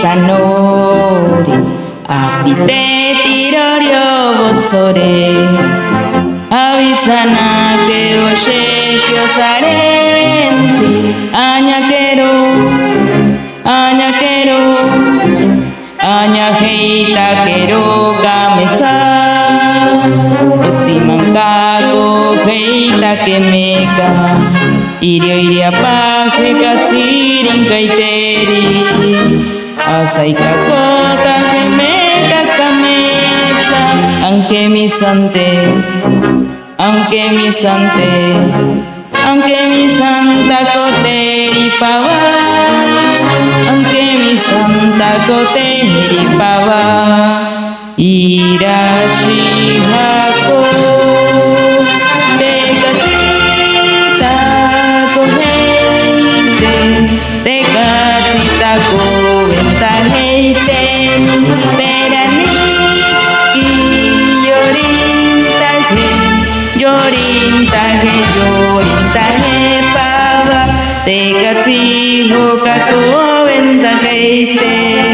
Sanori apite tirorio bozzore avisana que oye que osarenti añaquero añajeita quero gamecha utzimancago jeita que meca iria paje katsirin kaiteri Asaika kota que me cacamecha, aunque mi santa coteri pava, aunque mi santa coteri pava, irashihako, de gachita cogente, de gachita Yorintaje pava, te cachijo caco ventajeite.